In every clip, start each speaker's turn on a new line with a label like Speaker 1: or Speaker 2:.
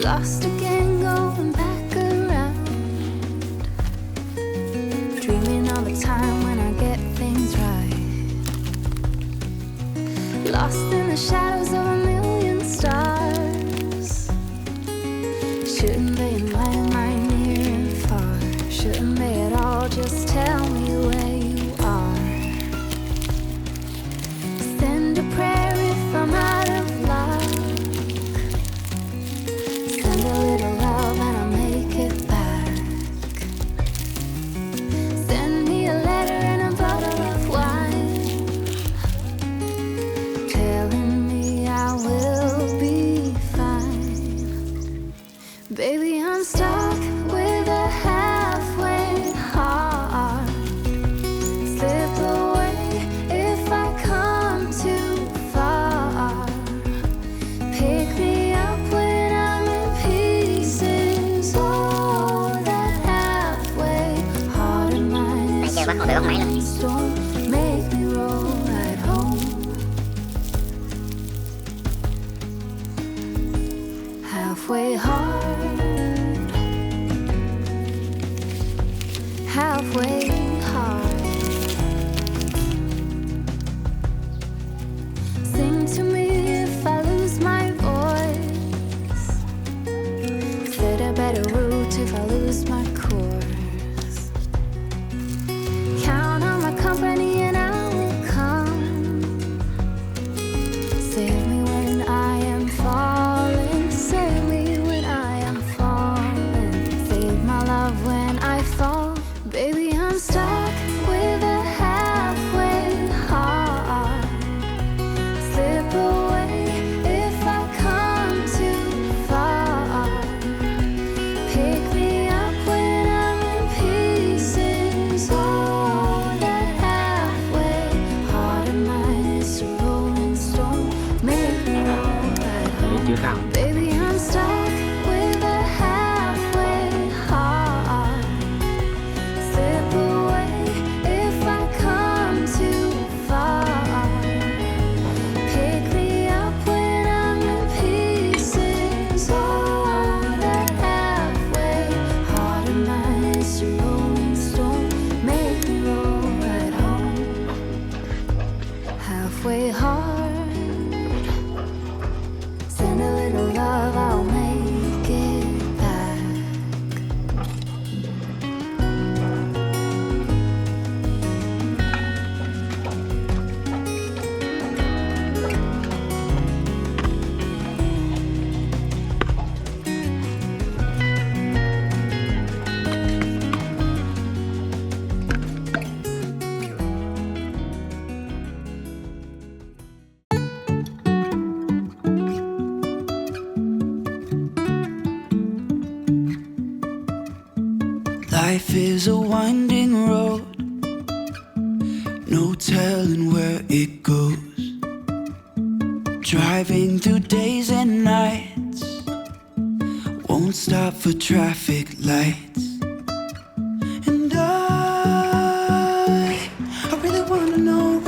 Speaker 1: Lost again, going back around, dreaming of a time when I get things right. Lost in the shadows of a million stars. Shouldn't they enlighten my near and far? Shouldn't they at all just tell me where you are? Send a prayer if I'm out of luck. Send a little love and I'll make it back. Send me a letter and a bottle of wine, telling me I will be fine. Baby, I'm stuck with a halfway heart. Slip away if I come too far. Pick me up when I'm in pieces. Oh, that halfway heart of mine is rolling stone. Make me roll right home. Halfway hard, halfway hard. Sing to me if I lose my voice. Set a better route if I lose my course. Count on my company and I will come. Save me when I am falling. Save me when I am falling. Save my love when I fall. Baby, I'm stuck with a halfway heart. Slip away if I come too far. Pick me up when I'm in pieces. Oh, that halfway heart of mine is a rolling stone. Make me roll right home. Baby, I'm stuck with a halfway heart. Slip away if I come too far. Pick me up when I'm in pieces. Oh, that halfway heart of mine is a rolling stone. Make me roll right home. Halfway hard. Send a little love, I'll make it back.
Speaker 2: Life is a winding road, no telling where it goes. Driving through days and nights, won't stop for traffic lights. And I really wanna know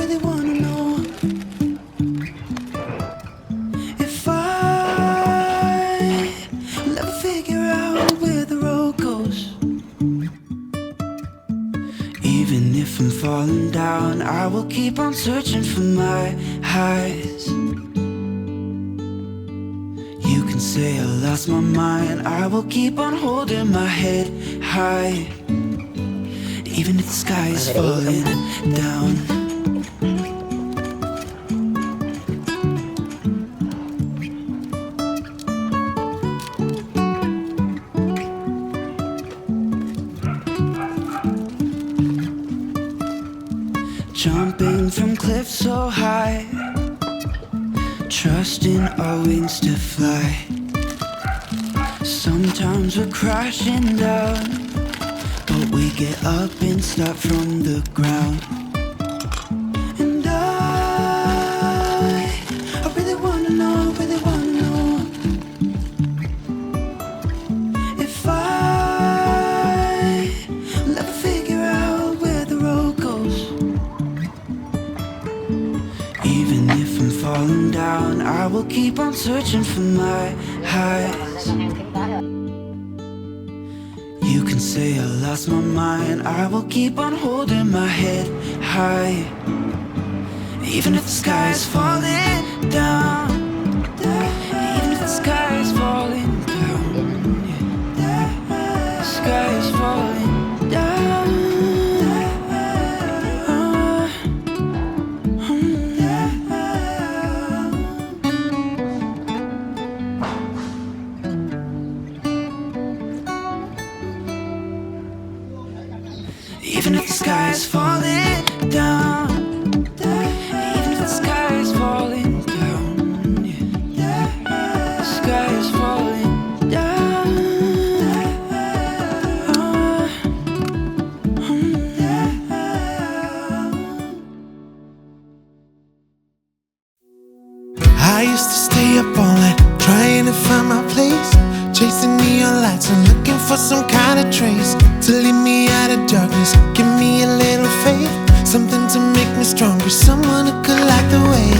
Speaker 2: if I'll ever figure out where the road goes. Even if I'm falling down, I will keep on searching for my highs. You can say I lost my mind, I will keep on holding my head high. Even if the sky is falling down. Jumping from cliffs so high, trusting our wings to fly. Sometimes we're crashing down, but we get up and start from the ground. And I really wanna know if I'll ever figure out where the road goes. Even if I'm falling down, I will keep keep on searching for my highs. You can say I lost my mind, I will keep on holding my head high. Even if the sky is falling down, even if the sky is falling down, the sky is falling down. Even if the sky is falling down, even if the sky is falling down, the sky is falling down.
Speaker 3: I used to stay up all night trying to find my place, chasing neon lights and looking for some kind of trace to lead me out of darkness. Give me a little faith, something to make me stronger, someone who could light the way.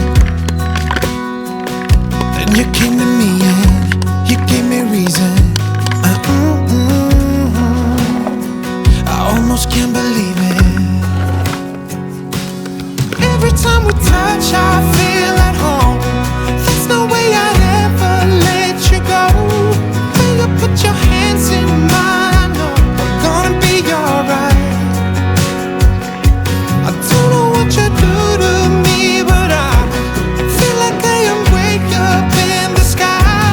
Speaker 3: Then you came to me and you gave me reason. I almost can't believe it. Every time we touch, I feel at home. There's no way I'd ever let you go. When you put your hands in mine, I know I'm gonna be alright. I don't know what you do to me, but I feel like I am way up in the sky.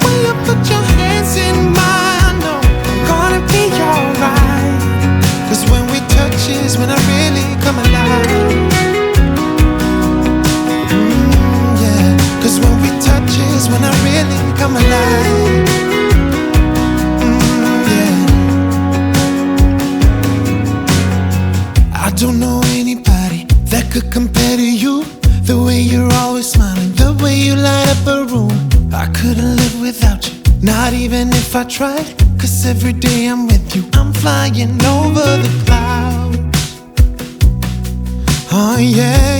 Speaker 3: When you put your hands in mine, I know I'm gonna be alright. 'Cause when we touch is when I really come alive. Cause when we touch is when I really come alive. Yeah. I don't know anybody that could compare to you. The way you're always smiling, the way you light up a room. I couldn't live without you, not even if I tried. 'Cause every day I'm with you, I'm flying over the clouds. Oh yeah,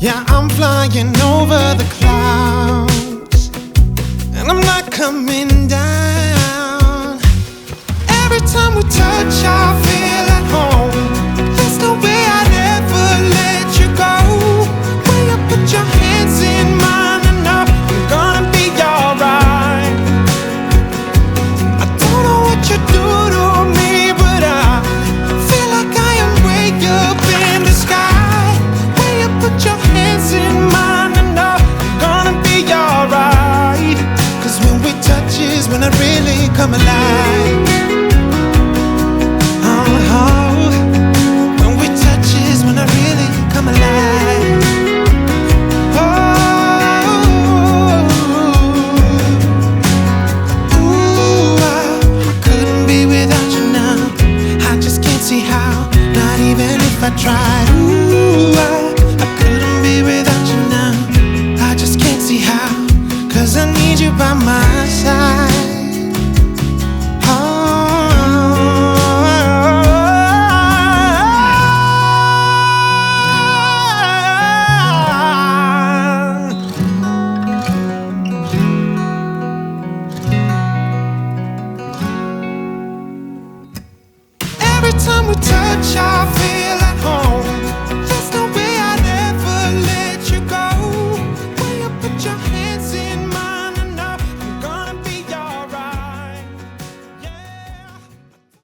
Speaker 3: yeah, I'm flying over the clouds, and I'm not coming down. Every time we touch, I feel at home. There's no way I'd ever let you go. When you put your hands in mine, I know I'm gonna be alright. I don't know what you do to me, but I feel like I am way up in the sky. When you put your hands in mine, I know I'm gonna be alright. 'Cause when we touch is when I really come alive. Oh, when we touch is when I really come alive. Ooh, I couldn't be without you now. I just can't see how, not even if I tried. Ooh, I couldn't be without you now. I just can't see how, 'cause I need you by my side. Every time we touch, I